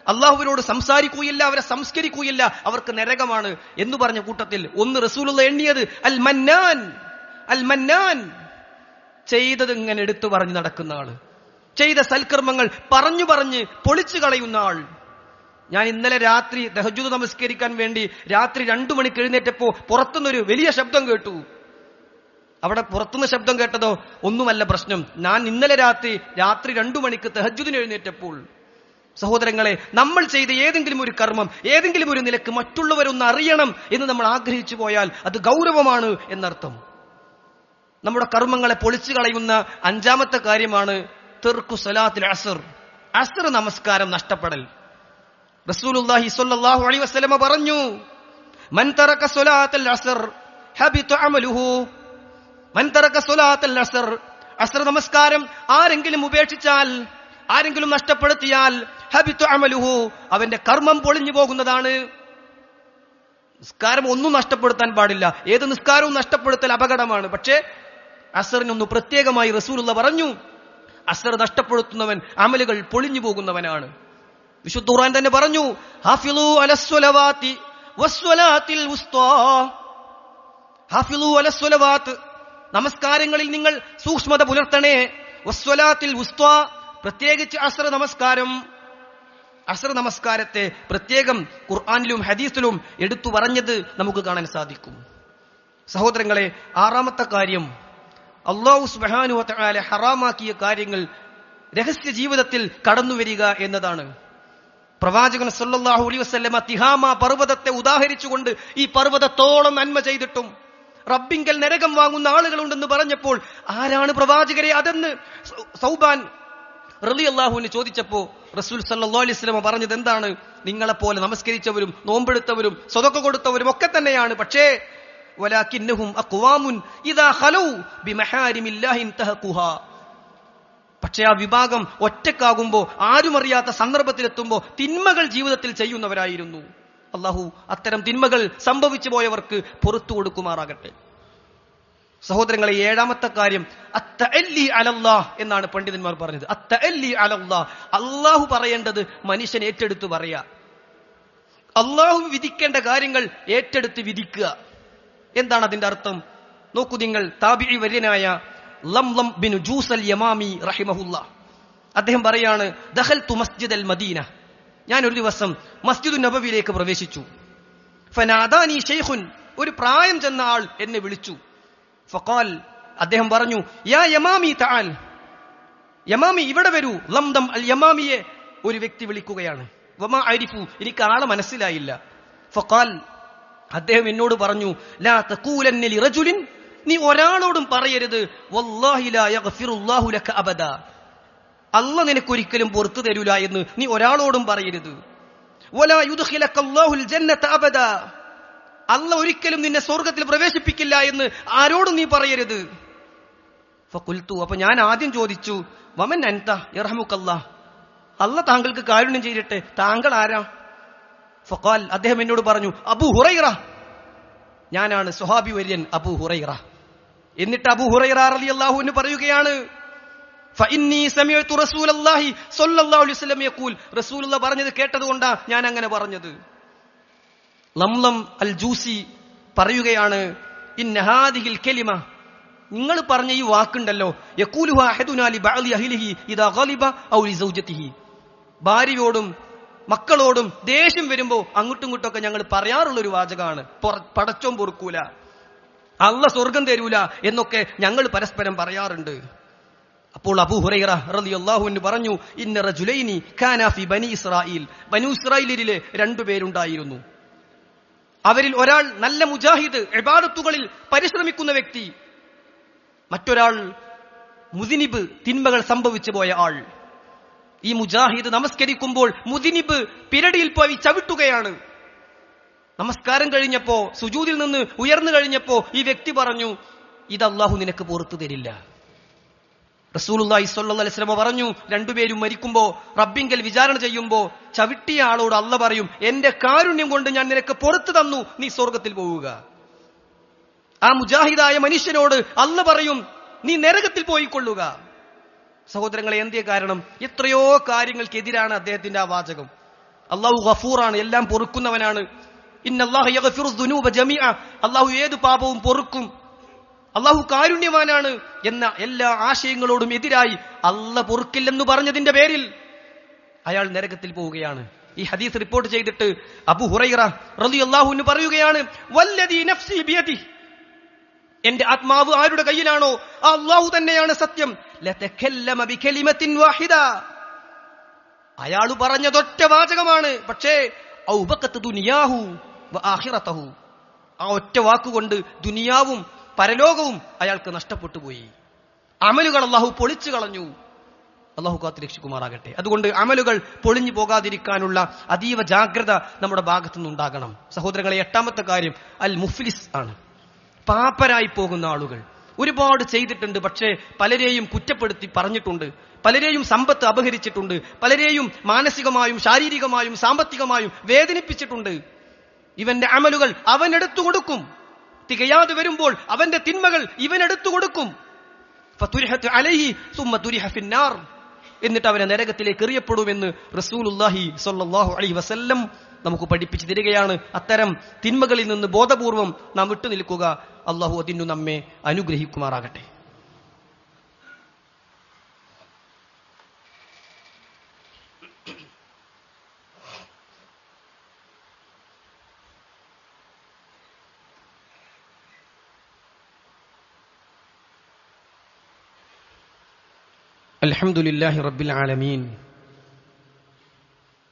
Speaker 1: അള്ളാഹുവിനോട് സംസാരിക്കുകയില്ല, അവരെ സംസ്കരിക്കുകയില്ല, അവർക്ക് നരകമാണ് എന്ന് പറഞ്ഞ കൂട്ടത്തിൽ ഒന്ന് റസൂലുള്ള എണ്ണിയത് അൽ മന്നാൻ. അൽ മന്നാൻ, ചെയ്തത് ഇങ്ങനെ എടുത്തു പറഞ്ഞു നടക്കുന്ന ആള്, ചെയ്ത സൽക്കർമ്മങ്ങൾ പറഞ്ഞു പറഞ്ഞ് പൊളിച്ചു കളയുന്ന ആൾ. ഞാൻ ഇന്നലെ രാത്രി തഹജ്ജുദ് നമസ്കരിക്കാൻ വേണ്ടി രാത്രി 2 മണിക്ക് എഴുന്നേറ്റപ്പോ പുറത്തുനിന്നൊരു വലിയ ശബ്ദം കേട്ടു. അവിടെ പുറത്തുനിന്ന് ശബ്ദം കേട്ടതോ ഒന്നുമല്ല പ്രശ്നം, ഞാൻ ഇന്നലെ രാത്രി 2 മണിക്ക് തഹജ്ജുദിന് എഴുന്നേറ്റപ്പോൾ. സഹോദരങ്ങളെ, നമ്മൾ ചെയ്ത ഏതെങ്കിലും ഒരു കർമ്മം ഏതെങ്കിലും ഒരു നിലക്ക് മറ്റുള്ളവരൊന്ന് അറിയണം എന്ന് നമ്മൾ ആഗ്രഹിച്ചു പോയാൽ അത് ഗൗരവമാണ് എന്നർത്ഥം. നമ്മുടെ കർമ്മങ്ങളെ പൊളിച്ചു കളയുന്ന 5ാമത്തെ കാര്യമാണ് തർക്കു സലാത്തിൽ അസ്ർ, അസ്ർ നമസ്കാരം നഷ്ടപ്പെടൽ. റസൂലുള്ളാഹി സ്വല്ലല്ലാഹു അലൈഹി വസല്ലം പറഞ്ഞു, മൻ തറക സ്വലാത്തൽ അസ്ർ ഹബിത അമലുഹു. മൻ തറക സ്വലാത്തൽ അസ്ർ, അസ്ർ നമസ്കാരം ആരെങ്കിലും ഉപേക്ഷിച്ചാൽ, ആരെങ്കിലും നഷ്ടപ്പെടുത്തിയാൽ ഹബിത അമലുഹു, അവന്റെ കർമ്മം പൊളിഞ്ഞു പോകുന്നതാണ്. നിസ്കാരം ഒന്നും നഷ്ടപ്പെടുത്താൻ പാടില്ല, ഏത് നിസ്കാരവും നഷ്ടപ്പെടുത്തൽ അപകടമാണ്. പക്ഷേ അസ്റിനൊന്ന് പ്രത്യേകമായി റസൂലുള്ള പറഞ്ഞു, അസ്ർ നഷ്ടപ്പെടുത്തുന്നവൻ അമലുകൾ പൊളിഞ്ഞു പോകുന്നവനാണ്. വിശുദ്ധ ഖുർആൻ തന്നെ പറഞ്ഞു, ഹാഫിളു അലസ്വലവാതി വസ്വലാത്തിൽ വുസ്താ. ഹാഫിളു അലസ്വലവാത്ത്, നമസ്കാരങ്ങളിൽ നിങ്ങൾ സൂക്ഷ്മത പുലർത്തണേ. വസ്വലാത്തിൽ വുസ്താ, പ്രത്യേകിച്ച് അസ്ർ നമസ്കാരം. അസ്ർ നമസ്കാരത്തെ പ്രത്യേകം ഖുർആനിലും ഹദീസിലും എടുത്തു പറഞ്ഞത് നമുക്ക് കാണാൻ സാധിക്കും. സഹോദരങ്ങളെ, 6ാമത്തെ കാര്യം, അല്ലാഹു സുബ്ഹാനഹു വ തആല ഹറാമാക്കിയ കാര്യങ്ങൾ രഹസ്യ ജീവിതത്തിൽ കടന്നു വരിക എന്നതാണ്. പ്രവാചകൻ സല്ലല്ലാഹു അലൈഹി വസല്ലമ തിഹാമ പർവ്വതത്തെ ഉദാഹരിച്ചുകൊണ്ട് ഈ പർവ്വതത്തോളം നന്മ ചെയ്തിട്ടും റബ്ബിങ്കൽ നരകം വാങ്ങുന്ന ആളുകളുണ്ടെന്ന് പറഞ്ഞപ്പോൾ ആരാണ് പ്രവാചകരെ അതെന്ന് സൗബാൻ റളിയല്ലാഹു അൻഹു ചോദിച്ചപ്പോൾ റസൂൽ സല്ലല്ലാഹു അലൈഹി വസല്ലമ പറഞ്ഞത് എന്താണ്? നിങ്ങളെപ്പോലെ നമസ്കരിച്ചവരും നോമ്പെടുത്തവരും സ്വതക്ക കൊടുത്തവരും ഒക്കെ തന്നെയാണ്. പക്ഷേ വലാകിന്നഹും അഖ്വാമുൻ ഇദാ ഖലൂ ബിമഹാരിമില്ലാഹി ഇൻതഹഖുഹാ. പക്ഷേ ആ വിഭാഗം ഒറ്റക്കാകുമ്പോൾ ആരും അറിയാത്ത സന്ദർഭത്തിലെത്തുമ്പോൾ തിന്മകൾ ജീവിതത്തിൽ ചെയ്യുന്നവരായിരുന്നു. അല്ലാഹു അത്തരം തിന്മകൾ സംഭവിച്ചു പോയവർക്ക് പുറത്തു കൊടുക്കുമാറാകട്ടെ. സഹോദരങ്ങളെ, ഏഴാമത്തെ കാര്യം അത്തഅല്ലി അലല്ലാഹ് എന്നാണ് പണ്ഡിതന്മാർ പറഞ്ഞത്. അത്തഅല്ലി അലല്ലാഹ്, അല്ലാഹു പറയേണ്ടത് മനുഷ്യൻ ഏറ്റെടുത്ത് പറയാ. അല്ലാഹു വിധിക്കേണ്ട കാര്യങ്ങൾ ഏറ്റെടുത്ത് വിധിക്കുക. എന്താണ് അതിന്റെ അർത്ഥം? നോക്കൂ നിങ്ങൾ, താബിഈ വര്യനായ ലംലം ബിൻ ജൂസൽ യമാമി റഹിമഹുല്ലാ അദ്ദേഹം പറയാണ്, ദഖൽതു മസ്ജിദൽ മദീന, ഞാൻ ഒരു ദിവസം മസ്ജിദുൻ നബവിയിലേക്ക് പ്രവേശിച്ചു. ഫനാദാനി ശൈഖുൻ, ഒരു പ്രായം ചെന്ന ആൾ എന്നെ വിളിച്ചു. ഫഖാൽ, അദ്ദേഹം പറഞ്ഞു, യാ യമാമി തആൽ, യമാമി ഇവിടെ വരൂ. ലംദം അൽ യമാമിയെ ഒരു വ്യക്തി വിളിക്കുകയാണ്. വമാ അരിഫു, എനിക്ക് ആളെ മനസ്സിലായില്ല. ഫഖാൽ, അദ്ദേഹം എന്നോട് പറഞ്ഞു, ലാ തഖൂലന്ന ലിറജുലിൻ, നീ ഒരാളോടും പറയരുത്, വല്ലാഹി ലാ യഗ്ഫിറുല്ലാഹു ലക അബദാ, അല്ലാഹു നിനക്ക് ഒരിക്കലും പുറത്തു തരൂല എന്ന് നീ ഒരാളോടും പറയരുത്. വലാ യുദ്ഖിലകല്ലാഹുൽ ജന്നത അബദാ, അല്ലാഹു ഒരിക്കലും നിന്നെ സ്വർഗ്ഗത്തിൽ പ്രവേശിപ്പിക്കില്ല എന്ന് ആരോടും നീ പറയരുത്. ഫഖുൽതു, അപ്പൊ ഞാൻ ആദ്യം ചോദിച്ചു, വമൻ അൻത യർഹമുക്കല്ലാഹ്, അല്ലാഹു താങ്കൾക്ക് കാരുണ്യം ചെയ്യട്ടെ, താങ്കൾ ആരാ? ഫഖാൽ, അദ്ദേഹം എന്നോട് പറഞ്ഞു, അബൂ ഹുറൈറ, ഞാനാണ് സ്വഹാബി വര്യൻ അബൂ ഹുറൈറ. എന്നിട്ട് അബൂ ഹുറൈറ റളിയല്ലാഹു അൻഹു പറയുകയാണ്, ഫഇന്നി സമിഅതു റസൂലല്ലാഹി സ്വല്ലല്ലാഹു അലൈഹി വസല്ലം യഖൂൽ, റസൂലുള്ളാഹി പറഞ്ഞത് കേട്ടതുകൊണ്ടാ ഞാൻ അങ്ങനെ പറഞ്ഞത്. ലംലം അൽ ജൂസി പറയുകയാണ്, ഇന്ന ഹാദിഹിൽ കലിമ, നിങ്ങൾ പറഞ്ഞ ഈ വാക്കുണ്ടല്ലോ, യഖൂലുഹു അഹദുനാ ലി ബഅദി അഹ്ലിഹി ഇദാ ഗളിബ ഔ ലി സൗജതിഹി, ഭാര്യയോടും മക്കളോടും ദേഷ്യം വരുമ്പോ അങ്ങോട്ടും ഇങ്ങോട്ടൊക്കെ ഞങ്ങൾ പറയാറുള്ള ഒരു വാചകമാണ്. പടച്ചോൻ പൊറുക്കൂല, അല്ലാഹു സ്വർഗം തരൂല എന്നൊക്കെ ഞങ്ങൾ പരസ്പരം പറയാറുണ്ട്. അപ്പോൾ അബൂ ഹുറൈറ റളിയല്ലാഹു അൻഹു പറഞ്ഞു, ഇന്ന റജുലൈനി കാന ഫി ബനി ഇസ്രായീൽ, ബനു ഇസ്രായേലിലെ രണ്ടുപേരുണ്ടായിരുന്നു. അവരിൽ ഒരാൾ നല്ല മുജാഹിദ്, ഇബാദത്തുകളിൽ പരിശ്രമിക്കുന്ന വ്യക്തി, മറ്റൊരാൾ മുദിനിബ്, തിന്മകൾ സംഭവിച്ചു പോയ ആൾ. ഈ മുജാഹിദ് നമസ്കരിക്കുമ്പോൾ മുദിനിബ് പിരടിയിൽ പോയി ചവിട്ടുകയാണ്. നമസ്കാരം കഴിഞ്ഞപ്പോ, സുജൂദിൽ നിന്ന് ഉയർന്നു കഴിഞ്ഞപ്പോ ഈ വ്യക്തി പറഞ്ഞു, ഇത് അല്ലാഹു നിനക്ക് പുറത്തു തരില്ല. റസൂലുള്ളാഹി സ്വല്ലല്ലാഹു അലൈഹി വസല്ലം പറഞ്ഞു, രണ്ടുപേരും മരിക്കുമ്പോ റബ്ബിങ്കൽ വിചാരണ ചെയ്യുമ്പോ ചവിട്ടിയ ആളോട് അല്ലാഹു പറയും, എന്റെ കാരുണ്യം കൊണ്ട് ഞാൻ നിനക്ക് പുറത്തു തന്നു, നീ സ്വർഗത്തിൽ പോവുക. ആ മുജാഹിദായ മനുഷ്യനോട് അല്ലാഹു പറയും, നീ നരകത്തിൽ പോയിക്കൊള്ളുക. സഹോദരങ്ങളെ, എന്തേ കാരണം? എത്രയോ കാര്യങ്ങൾക്കെതിരാണ് അദ്ദേഹത്തിന്റെ ആ വാചകം. അല്ലാഹു ഗഫൂറാണ്, എല്ലാം പൊറുക്കുന്നവനാണ്. ഇന്നല്ലാഹ യഗ്ഫിറു ദുനൂബ ജമീഅ, അല്ലാഹു ഏത് പാപവും പൊറുക്കും. അല്ലാഹു കാരുണ്യവാനാണ് എന്ന എല്ലാ ആശയങ്ങളോടും എതിരായി അല്ലാഹു പൊറുക്കില്ലെന്ന് പറഞ്ഞതിന്റെ പേരിൽ അയാൾ നരകത്തിൽ പോവുകയാണ്. ഈ ഹദീസ് റിപ്പോർട്ട് ചെയ്തിട്ട് അബൂ ഹുറൈറ റളിയല്ലാഹു അൻഹു പറയുകയാണ്, വല്ലദീ നഫ്സി ബിയദിഹി, എന്റെ ആത്മാവ് ആരുടെ കയ്യിലാണോ ആ അല്ലാഹു തന്നെയാണ് സത്യം, ലതകല്ലമ ബികലിമത്തിൻ വാഹിദ, അയാൾ പറഞ്ഞതൊറ്റ വാചകമാണ്, പക്ഷേ ഔബഖത്ത് ദുനിയാഹു വആഖിറതഹു, ആ ഒറ്റ വാക്കുകൊണ്ട് ദുനിയാവും പരലോകവും അയാൾക്ക് നഷ്ടപ്പെട്ടു പോയി. അമലുകൾ അല്ലാഹു പൊളിച്ചു കളഞ്ഞു. അല്ലാഹു കാത്തു രക്ഷിക്കുമാറാകട്ടെ. അതുകൊണ്ട് അമലുകൾ പൊളിഞ്ഞു പോകാതിരിക്കാനുള്ള അതീവ ജാഗ്രത നമ്മുടെ ഭാഗത്തുനിന്നുണ്ടാകണം. സഹോദരങ്ങളെ, എട്ടാമത്തെ കാര്യം അൽ മുഫ്ലിസ് ആണ്. പാപ്പരായി പോകുന്ന ആളുകൾ ഒരുപാട് ചെയ്തിട്ടുണ്ട്, പക്ഷേ പലരെയും കുറ്റപ്പെടുത്തി പറഞ്ഞിട്ടുണ്ട്, പലരെയും സമ്പത്ത് അപഹരിച്ചിട്ടുണ്ട്, പലരെയും മാനസികമായും ശാരീരികമായും സാമ്പത്തികമായും വേദനിപ്പിച്ചിട്ടുണ്ട്. ഇവന്റെ അമലുകൾ അവൻ എടുത്തു കൊടുക്കും, തികയാതെ വരുമ്പോൾ അവന്റെ തിന്മകൾ ഇവൻ എടുത്തു കൊടുക്കും. ഫതുരിഹത് അലൈഹി സുമ്മ തുരിഹ ഫിന്നാർ, എന്നിട്ട് അവനെ നരകത്തിലേക്ക് എറിയപ്പെടുമെന്ന് റസൂലുള്ളാഹി സ്വല്ലല്ലാഹു അലൈഹി വസല്ലം നമുക്ക് പഠിപ്പിച്ചു തരികയാണ്. അത്തരം തിന്മകളിൽ നിന്ന് ബോധപൂർവം നാം വിട്ടുനിൽക്കുക. അല്ലാഹു അതിനു നമ്മെ അനുഗ്രഹിക്കുമാറാകട്ടെ. അൽഹംദുലില്ലാഹി റബ്ബിൽ ആലമീൻ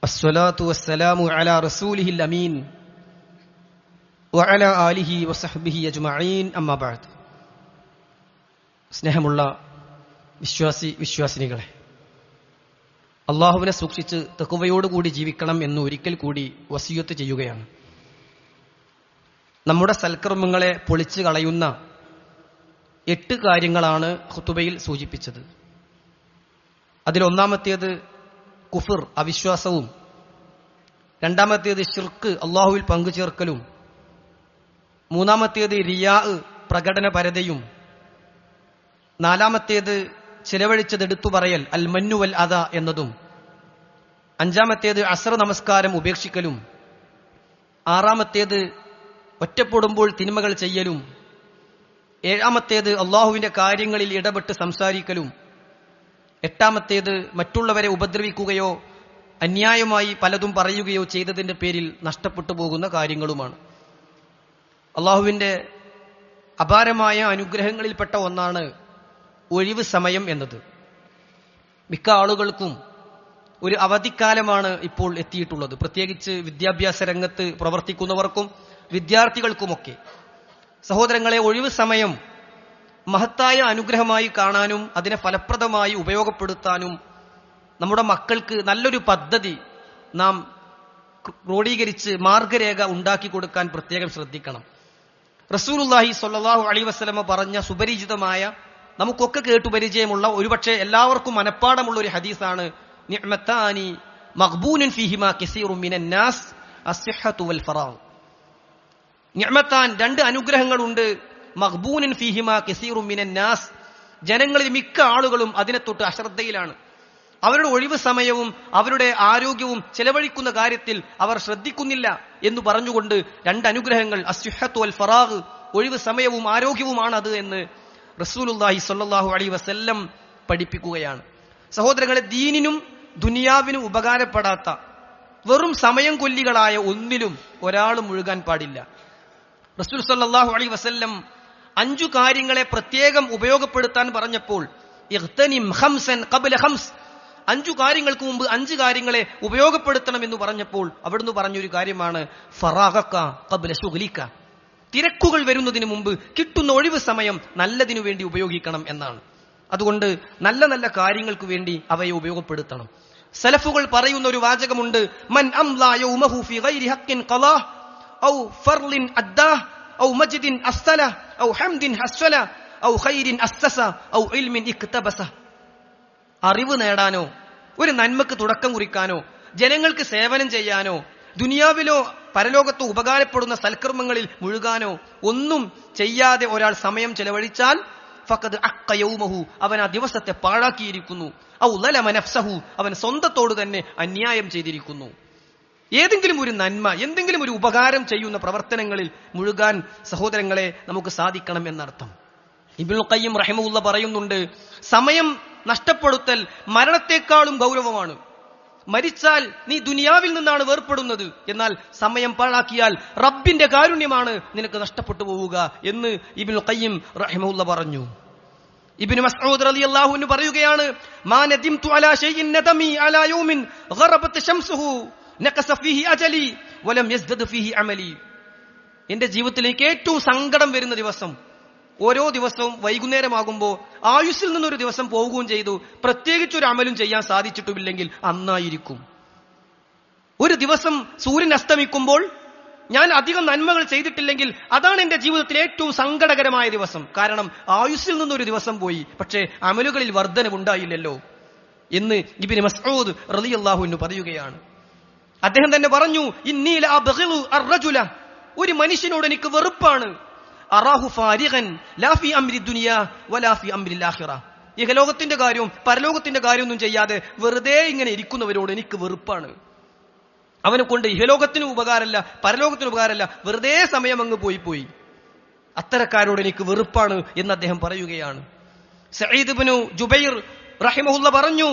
Speaker 1: അസ്സലാത്തു വസ്സലാമു അലാ റസൂലിഹിൽ അമീൻ വഅലാ ആലിഹി വസഹ്ബിഹി അജ്മഈൻ അമ്മാ ബഅദ്. സ്നേഹമുള്ള വിശ്വാസിനികളെ, അള്ളാഹുവിനെ സൂക്ഷിച്ച് തഖ്വയോടുകൂടി ജീവിക്കണം എന്ന് ഒരിക്കൽ കൂടി വസിയത്ത് ചെയ്യുകയാണ്. നമ്മുടെ സൽക്കർമ്മങ്ങളെ പൊളിച്ചു കളയുന്ന 8 കാര്യങ്ങളാണ് ഖുതുബയിൽ സൂചിപ്പിച്ചത്. അതിലൊന്നാമത്തേത് കുഫർ, അവിശ്വാസവും, രണ്ടാമത്തേത് ശിർക്ക്, അള്ളാഹുവിൽ പങ്കുചേർക്കലും, മൂന്നാമത്തേത് റിയാ, പ്രകടനപരതയും, നാലാമത്തേത് ചിലവഴിച്ചതെടുത്തു പറയൽ, അൽ മന്നു വൽ അദ എന്നതും, അഞ്ചാമത്തേത് അസ്ർ നമസ്കാരം ഉപേക്ഷിക്കലും, ആറാമത്തേത് ഒറ്റപ്പെടുമ്പോൾ തിന്മകൾ ചെയ്യലും, ഏഴാമത്തേത് അള്ളാഹുവിന്റെ കാര്യങ്ങളിൽ ഇടപെട്ട് സംസാരിക്കലും, എട്ടാമത്തേത് മറ്റുള്ളവരെ ഉപദ്രവിക്കുകയോ അന്യായമായി പലതും പറയുകയോ ചെയ്തതിന്റെ പേരിൽ നഷ്ടപ്പെട്ടു പോകുന്ന കാര്യങ്ങളുമാണ്. അള്ളാഹുവിന്റെ അപാരമായ അനുഗ്രഹങ്ങളിൽപ്പെട്ട ഒന്നാണ് ഒഴിവ് സമയം എന്നത്. മിക്ക ആളുകൾക്കും ഒരു അവധിക്കാലമാണ് ഇപ്പോൾ എത്തിയിട്ടുള്ളത്, പ്രത്യേകിച്ച് വിദ്യാഭ്യാസ രംഗത്ത് പ്രവർത്തിക്കുന്നവർക്കും വിദ്യാർത്ഥികൾക്കുമൊക്കെ. സഹോദരങ്ങളെ, ഒഴിവ് സമയം മഹത്തായ അനുഗ്രഹമായി കാണാനും അതിനെ ഫലപ്രദമായി ഉപയോഗപ്പെടുത്താനും നമ്മുടെ മക്കൾക്ക് നല്ലൊരു പദ്ധതി നാം ക്രോഡീകരിച്ച് മാർഗരേഖ ഉണ്ടാക്കി കൊടുക്കാൻ പ്രത്യേകം ശ്രദ്ധിക്കണം. റസൂലുള്ളാഹി സ്വല്ലല്ലാഹു അലൈഹി വസല്ലമ പറഞ്ഞ സുപരിചിതമായ, നമുക്കൊക്കെ കേട്ടുപരിചയമുള്ള, ഒരുപക്ഷെ എല്ലാവർക്കും മനഃപ്പാടമുള്ള ഒരു ഹദീസാണ് നിഅ്മതാനി മഗ്ബൂനൻ ഫീഹിമാ കസീറുൻ മിനൻ നാസ് അസ്സിഹ്ഹതു വൽ ഫറാഗ്. നിഅ്മതാൻ, 2 അനുഗ്രഹങ്ങളുണ്ട്. മഗ്ബൂനൻ ഫീഹിമാ കസീറുൻ മിനൻ നാസ്, ജനങ്ങളിൽ മിക്ക ആളുകളും അതിനെ തൊട്ട് അശ്രദ്ധയിലാണ്. അവരുടെ ഒഴിവ് സമയവും അവരുടെ ആരോഗ്യവും ചെലവഴിക്കുന്ന കാര്യത്തിൽ അവർ ശ്രദ്ധിക്കുന്നില്ല എന്ന് പറഞ്ഞുകൊണ്ട് 2 അനുഗ്രഹങ്ങൾ, അസ്സിഹ്ഹതു വൽ ഫറാഗ്, ഒഴിവ് സമയവും ആരോഗ്യവുമാണത് എന്ന് റസൂലുള്ളാഹി സ്വല്ലല്ലാഹു അലൈഹി വസല്ലം പഠിപ്പിക്കുകയാണ്. സഹോദരങ്ങളെ, ദീനിനും ദുനിയാവിനും ഉപകാരപ്പെടാത്ത വെറും സമയം കൊല്ലികളായ ഒന്നിലും ഒരാൾ മുഴുകാൻ പാടില്ല. റസൂൽ സ്വല്ലല്ലാഹു അലൈഹി വസല്ലം 5 കാര്യങ്ങളെ പ്രത്യേകം ഉപയോഗപ്പെടുത്താൻ പറഞ്ഞപ്പോൾ ഇഗ്തനിം ഖംസൻ ഖബ്ല ഖംസ്, 5 കാര്യങ്ങൾക്ക് മുമ്പ് 5 കാര്യങ്ങളെ ഉപയോഗപ്പെടുത്തണം എന്ന് പറഞ്ഞപ്പോൾ അവിടുന്ന് പറഞ്ഞൊരു കാര്യമാണ് ഫറാഗക ഖബ്ല ശുഗ്ലിക, തിരക്കുകൾ വരുന്നതിന് മുമ്പ് കിട്ടുന്ന ഒഴിവ് സമയം നല്ലതിനു വേണ്ടി ഉപയോഗിക്കണം എന്നാണ്. അതുകൊണ്ട് നല്ല നല്ല കാര്യങ്ങൾക്ക് വേണ്ടി അവയെ ഉപയോഗപ്പെടുത്തണം. സലഫുകൾ പറയുന്ന ഒരു വാചകമുണ്ട്, മൻ അംലാ യൗമഹു ഫി ഗൈരി ഹഖ്ഖിൻ ഖലാഹ് ഔ ഫർളിൻ അദ്ദാഹ് ഔ മജ്ദിൻ അസ്സല ഔ ഹംദിൻ ഹസ്സല ഔ ഖൈരിൻ അസ്സസ ഔ ഇൽമിൻ ഇക്തബസ. അറിവ് നേടാനോ ഒരു നന്മക്ക് തുടക്കം കുറിക്കാനോ ജനങ്ങൾക്ക് സേവനം ചെയ്യാനോ ദുനിയാവിലോ പരലോകത്തോ ഉപകാരപ്പെടുന്ന സൽക്കർമ്മങ്ങളിൽ മുഴുകാനോ ഒന്നും ചെയ്യാതെ ഒരാൾ സമയം ചെലവഴിച്ചാൽ ഫഖദ് അഖ്ഖ യൗമഹു, അവൻ ആ ദിവസത്തെ പാഴാക്കിയിരിക്കുന്നു. ഔ ലലമ നഫ്സഹു, അവൻ സ്വന്തത്തോട് തന്നെ അന്യായം ചെയ്തിരിക്കുന്നു. ഏതെങ്കിലും ഒരു നന്മ, എന്തെങ്കിലും ഒരു ഉപകാരം ചെയ്യുന്ന പ്രവർത്തനങ്ങളിൽ മുഴുകാൻ സഹോദരങ്ങളെ നമുക്ക് സാധിക്കണം എന്നർത്ഥം. ഇബ്നുൽ ഖയ്യിം റഹിമഹുല്ലാഹ് പറയുന്നുണ്ട്, സമയം നഷ്ടപ്പെടുത്തൽ മരണത്തെക്കാളും ഗൗരവമാണ്. മരിച്ചാൽ നീ ദുനിയാവിൽ നിന്നാണ് വേർപ്പെടുന്നത്, എന്നാൽ സമയം പാഴാക്കിയാൽ റബ്ബിന്റെ കാരുണ്യമാണ് നിനക്ക് നഷ്ടപ്പെട്ടു പോവുക എന്ന് ഇബ്നുൽ ഖയ്യിം റഹിമഹുല്ലാഹ് പറഞ്ഞു. ഇബ്നു മസ്ഊദ് റളിയല്ലാഹു അൻഹു പറയുകയാണ്, മാ നദിംതു അലാ ഷൈഇൻ നദമി അലാ യൗമിൻ ഗറബത് ശംസുഹു നഖസ ഫീഹി അജലി വലം യസ്ദദ് ഫീഹി അമലി. എന്റെ ജീവിതത്തിലേക്ക് ഏറ്റവും സങ്കടം വരുന്ന ദിവസം, ഓരോ ദിവസവും വൈകുന്നേരമാകുമ്പോൾ ആയുസ്സിൽ നിന്നൊരു ദിവസം പോവുകയും ചെയ്തു, പ്രത്യേകിച്ചൊരു അമലും ചെയ്യാൻ സാധിച്ചിട്ടുമില്ലെങ്കിൽ അന്നായിരിക്കും. ഒരു ദിവസം സൂര്യൻ അസ്തമിക്കുമ്പോൾ ഞാൻ അധികം നന്മകൾ ചെയ്തിട്ടില്ലെങ്കിൽ അതാണ് എന്റെ ജീവിതത്തിലെ ഏറ്റവും സങ്കടകരമായ ദിവസം. കാരണം ആയുസ്സിൽ നിന്നൊരു ദിവസം പോയി, പക്ഷേ അമലുകളിൽ വർധനവുണ്ടായില്ലല്ലോ എന്ന് ഇബ്നു മസ്ഊദ് റളിയല്ലാഹു അൻഹു പറയുകയാണ്. അദ്ദേഹം തന്നെ പറഞ്ഞു, ഇന്നി ലഅബ്ഗിളു അർറജുല, ഒരു മനുഷ്യനോട് എനിക്ക് വെറുപ്പാണ്, അറാഹു ഫാരിഗൻ ലാ ഫി അംരി ദുനിയ വലാ ഫി അംരിൽ ആഖിറ, ഇഹലോകത്തിന്റെ കാര്യവും പരലോകത്തിന്റെ കാര്യമൊന്നും ചെയ്യാതെ വെറുതെ ഇങ്ങനെ ഇരിക്കുന്നവരോട് എനിക്ക് വെറുപ്പാണ്. അവനെ കൊണ്ട് ഇഹലോകത്തിനും ഉപകാരമല്ല പരലോകത്തിനും ഉപകാരമല്ല, വെറുതെ സമയം അങ്ങ് പോയി. അത്തരക്കാരോട് എനിക്ക് വെറുപ്പാണ് എന്ന് അദ്ദേഹം പറയുകയാണ്. സഈദ് ഇബ്നു ജുബൈർ റഹിമഹുല്ലാഹ് പറഞ്ഞു,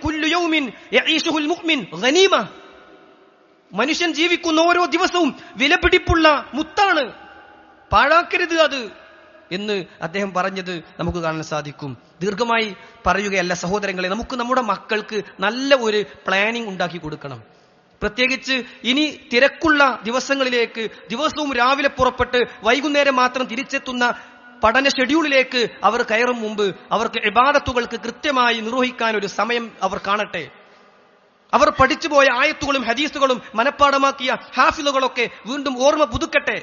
Speaker 1: കുല്ലു യൗമിൻ യഈശുൽ മുഅ്മിൻ ഗനീമ, മനുഷ്യൻ ജീവിക്കുന്ന ഓരോ ദിവസവും വിലപിടിപ്പുള്ള മുത്താണ്, പാഴാക്കരുത് അത്. എന്ന് അദ്ദേഹം പറഞ്ഞത് നമുക്ക് കാണാൻ സാധിക്കും. ദീർഘമായി പറയുകയല്ല സഹോദരങ്ങളെ, നമുക്ക് നമ്മുടെ മക്കൾക്ക് നല്ല ഒരു പ്ലാനിംഗ് ഉണ്ടാക്കി കൊടുക്കണം. പ്രത്യേകിച്ച് ഇനി തിരക്കുള്ള ദിവസങ്ങളിലേക്ക് ദിവസവും രാവിലെ പുറപ്പെട്ട് വൈകുന്നേരം മാത്രം തിരിച്ചെത്തുന്ന പഠന ഷെഡ്യൂളിലേക്ക് അവർ കയറും മുമ്പ് അവർക്ക് ഇബാദത്തുകൾക്ക് കൃത്യമായി നിർവഹിക്കാൻ ഒരു സമയം അവർ കാണട്ടെ. അവർ പഠിച്ചുപോയ ആയത്തുകളും ഹദീസുകളും മനഃപ്പാടമാക്കിയ ഹാഫിളുകളൊക്കെ വീണ്ടും ഓർമ്മ പുതുക്കട്ടെ.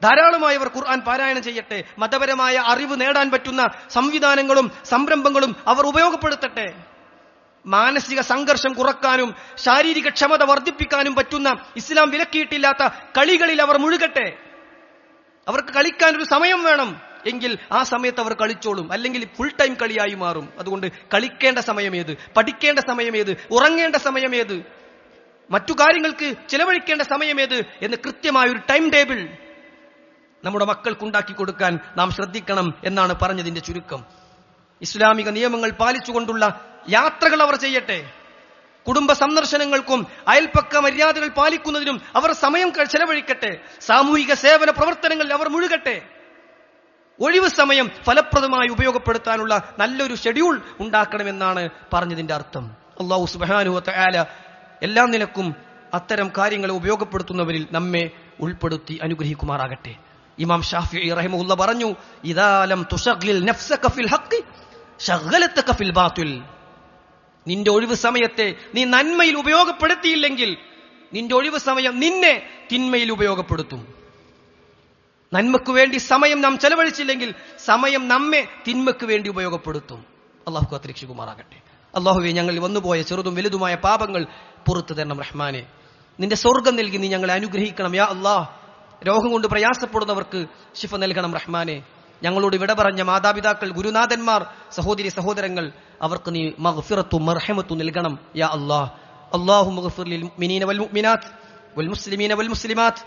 Speaker 1: ധാരാളമായി അവർ ഖുർആൻ പാരായണം ചെയ്യട്ടെ. മതപരമായ അറിവ് നേടാൻ പറ്റുന്ന സംവിധാനങ്ങളും സംരംഭങ്ങളും അവർ ഉപയോഗപ്പെടുത്തട്ടെ. മാനസിക സംഘർഷം കുറക്കാനും ശാരീരിക ക്ഷമത വർദ്ധിപ്പിക്കാനും പറ്റുന്ന ഇസ്ലാം വിലക്കിയിട്ടില്ലാത്ത കളികളിൽ അവർ മുഴുകട്ടെ. അവർക്ക് കളിക്കാനൊരു സമയം വേണം, എങ്കിൽ ആ സമയത്ത് അവർ കളിച്ചോളും. അല്ലെങ്കിൽ ഫുൾ ടൈം കളിയായി മാറും. അതുകൊണ്ട് കളിക്കേണ്ട സമയമേത്, പഠിക്കേണ്ട സമയമേത്, ഉറങ്ങേണ്ട സമയമേത്, മറ്റു കാര്യങ്ങൾക്ക് ചിലവഴിക്കേണ്ട സമയമേത് എന്ന് കൃത്യമായ ഒരു ടൈം ടേബിൾ നമ്മുടെ മക്കൾക്കുണ്ടാക്കി കൊടുക്കാൻ നാം ശ്രദ്ധിക്കണം എന്നാണ് പറഞ്ഞതിന്റെ ചുരുക്കം. ഇസ്ലാമിക നിയമങ്ങൾ പാലിച്ചുകൊണ്ടുള്ള യാത്രകൾ അവർ ചെയ്യട്ടെ. കുടുംബ സന്ദർശനങ്ങൾക്കും അയൽപ്പക്ക മര്യാദകൾ പാലിക്കുന്നതിനും അവർ സമയം ചെലവഴിക്കട്ടെ. സാമൂഹിക സേവന പ്രവർത്തനങ്ങളിൽ അവർ മുഴുകട്ടെ. ഒഴിവ് സമയം ഫലപ്രദമായി ഉപയോഗപ്പെടുത്താനുള്ള നല്ലൊരു ഷെഡ്യൂൾ ഉണ്ടാക്കണമെന്നാണ് പറഞ്ഞതിന്റെ അർത്ഥം. അല്ലാഹു സുബ്ഹാനഹു വ തആല എല്ലാ നിലക്കും അത്തരം കാര്യങ്ങളെ ഉപയോഗപ്പെടുത്തുന്നവരിൽ നമ്മെ ഉൾപ്പെടുത്തി അനുഗ്രഹിക്കുമാറാകട്ടെ. ഇമാം ഷാഫിഈ റഹിമഹുല്ലാഹ് പറഞ്ഞു, ഇദാ ലം തുശഗ്ലിൽ നഫ്സക ഫിൽ ഹഖ് ശഗ്ഗലതക ഫിൽ ബാതിൽ. നിന്റെ ഒഴിവ് സമയത്തെ നീ നന്മയിൽ ഉപയോഗപ്പെടുത്തിയില്ലെങ്കിൽ നിന്റെ ഒഴിവ് സമയം നിന്നെ തിന്മയിൽ ഉപയോഗപ്പെടുത്തും. നന്മക്ക് വേണ്ടി സമയം നാം ചെലവഴിച്ചില്ലെങ്കിൽ സമയം നമ്മെ തിന്മക്ക് വേണ്ടി ഉപയോഗപ്പെടുത്തും. അള്ളാഹു കാത്തുരക്ഷിക്കുമാറാകട്ടെ. അള്ളാഹുവേ, ഞങ്ങളിൽ വന്നുപോയ ചെറുതും വലുതുമായ പാപങ്ങൾ പുറത്തു തരണം റഹ്മാനെ. നിന്റെ സ്വർഗം നൽകി നീ ഞങ്ങളെ അനുഗ്രഹിക്കണം യാ അല്ലാഹ്. രോഗം കൊണ്ട് പ്രയാസപ്പെടുന്നവർക്ക് ശിഫ നൽകണം റഹ്മാനെ. ഞങ്ങളോട് വിട പറഞ്ഞ മാതാപിതാക്കൾ, ഗുരുനാഥന്മാർ, സഹോദരി സഹോദരങ്ങൾ, അവർക്ക് നീ മഗ്ഫിറത്തും മർഹമത്തും നൽകണം യാ അല്ലാഹ്. അല്ലാഹുമ്മ ഗ്ഫിർ ലിൽ മുഅ്മിനീന വൽ മുഅ്മിനാത്ത് വൽ മുസ്ലിമീന വൽ മുസ്ലിമാത്ത്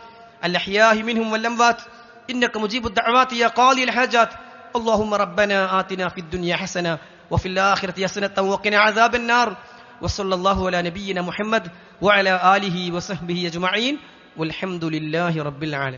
Speaker 1: അൽ അഹ്യാഇ മിൻഹും വൽ അംവാത്ത് ഇന്നക മുജീബുദ് ദഅവാതി യാ ഖാദിൽ ഹാജാത്ത്. اللهم ربنا آتنا في الدنيا حسنة وفي الآخرة حسنة وقنا عذاب النار. وصلى الله على نبينا محمد وعلى آله وصحبه أجمعين والحمد لله رب العالمين.